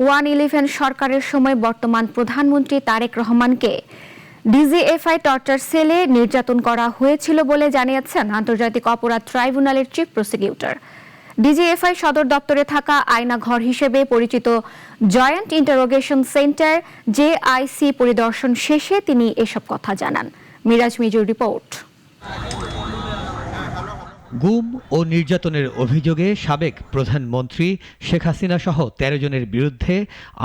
111 সরকারের সময় বর্তমান প্রধানমন্ত্রী তারেক রহমানকে ডিজিএফআই টর্চার সেলে নির্যাতন করা হয়েছিল বলে জানিয়েছেন আন্তর্জাতিক অপরাধ ট্রাইব্যুনালের চিফ প্রসিকিউটর। ডিজিএফআই সদর দপ্তরে থাকা আয়নাঘর হিসেবে পরিচিত জয়েন্ট ইন্টারোগেশন সেন্টার জেআইসি পরিদর্শন শেষে তিনি এসব কথা জানান। মিরাজ মিজুর রিপোর্ট। গুম ও নির্যাতনের অভিযোগে সাবেক প্রধানমন্ত্রী শেখ হাসিনা সহ ১৩ জনের বিরুদ্ধে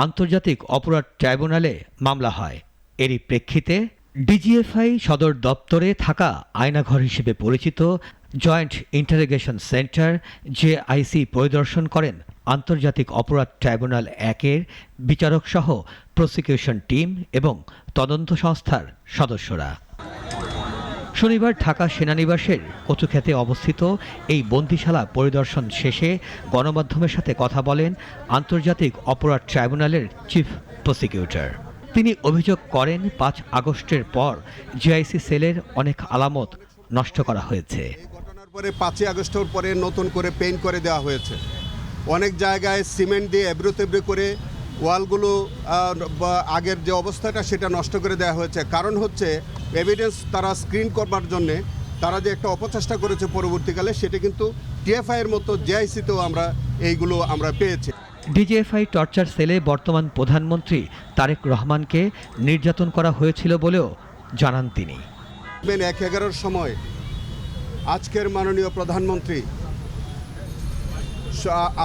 আন্তর্জাতিক অপরাধ ট্রাইব্যুনালে মামলা হয়। এরই প্রেক্ষিতে ডিজিএফআই সদর দপ্তরে থাকা আয়নাঘর হিসেবে পরিচিত জয়েন্ট ইন্টারোগেশন সেন্টার জেআইসি পরিদর্শন করেন আন্তর্জাতিক অপরাধ ট্রাইব্যুনাল ১-এর বিচারকসহ প্রসিকিউশন টিম এবং তদন্ত সংস্থার সদস্যরা। শনিবার ঢাকা সেনানিবাসের কচুক্ষেতে অবস্থিত এই বন্দিশালা পরিদর্শন শেষে গণমাধ্যমের সাথে কথা বলেন আন্তর্জাতিক অপরাধ ট্রাইব্যুনালের চিফ প্রসিকিউটর। তিনি অভিযোগ করেন ৫ আগস্টের পর জেআইসি সেলের অনেক আলামত নষ্ট করা হয়েছে। এই ঘটনার পরে ৫ আগস্টের পরে নতুন করে পেইন্ট করে দেওয়া হয়েছে। অনেক জায়গায় সিমেন্ট দিয়ে এবড়ো করে ওয়ালগুলো আগের যে অবস্থাটা সেটা নষ্ট করে দেওয়া হয়েছে। কারণ হচ্ছে এভিডেন্স তারা স্ক্রিন করবার জন্যে তারা যে একটা অপচেষ্টা করেছে পরবর্তীকালে, সেটা কিন্তু টিএফআই এর মতো জেআইসিতেও এইগুলো আমরা পেয়েছি। ডিজিএফআই টর্চার সেলে বর্তমান প্রধানমন্ত্রী তারেক রহমানকে নির্যাতন করা হয়েছিল বলেও জানান তিনি। ১/১১ সময় আজকের মাননীয় প্রধানমন্ত্রী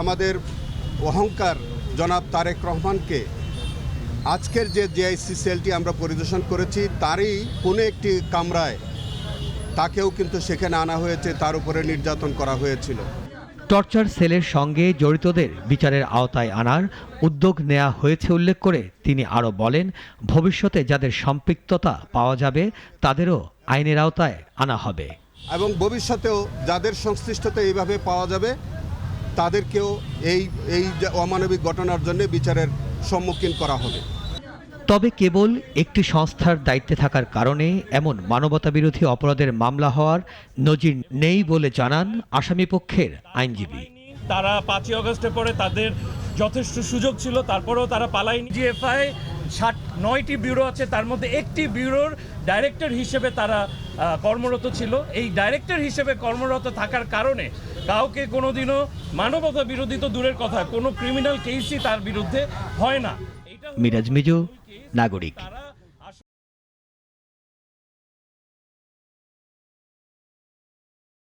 আমাদের অহংকার জনাব তারেক রহমানকে আজকের যে জেআইসি সেলটি আমরা পরিদর্শন করেছি তারই কোনো একটি কামরায় তাকেও কিন্তু সেখানে আনা হয়েছে, তার উপরে নির্যাতন করা হয়েছিল। টর্চার সেলের সঙ্গে জড়িতদের বিচারের আওতায় আনার উদ্যোগ নেওয়া হয়েছে উল্লেখ করে তিনি আরও বলেন, ভবিষ্যতে যাদের সম্পৃক্ততা পাওয়া যাবে তাদেরও আইনের আওতায় আনা হবে এবং ভবিষ্যতেও যাদের সংশ্লিষ্টতা এইভাবে পাওয়া যাবে তাদেরকেও এই অমানবিক ঘটনার জন্য বিচারের সম্মুখীন করা হবে। তবে কেবল একটি সংস্থার দায়িত্বে থাকার কারণে এমন মানবতাবিরোধী অপরাধের মামলা হওয়ার নজির নেই বলে জানান আসামিপক্ষের আইনজীবী। তারা ৫ আগস্টের পরে তাদের যথেষ্ট সুযোগ ছিল, তারপরেও তারা পালায়নি। ডিজিএফআই 9টি ব্যুরো আছে, তার মধ্যে একটি ব্যুরোর ডাইরেক্টর হিসেবে তারা কর্মরত ছিল। এই ডাইরেক্টর হিসেবে কর্মরত থাকার কারণে কাউকে কোনোদিনও মানবতা বিরোধী তো দূরের কথা, কোনো ক্রিমিনাল কেসই তার বিরুদ্ধে হয় না। মিরাজ মিজু, নাগরিক।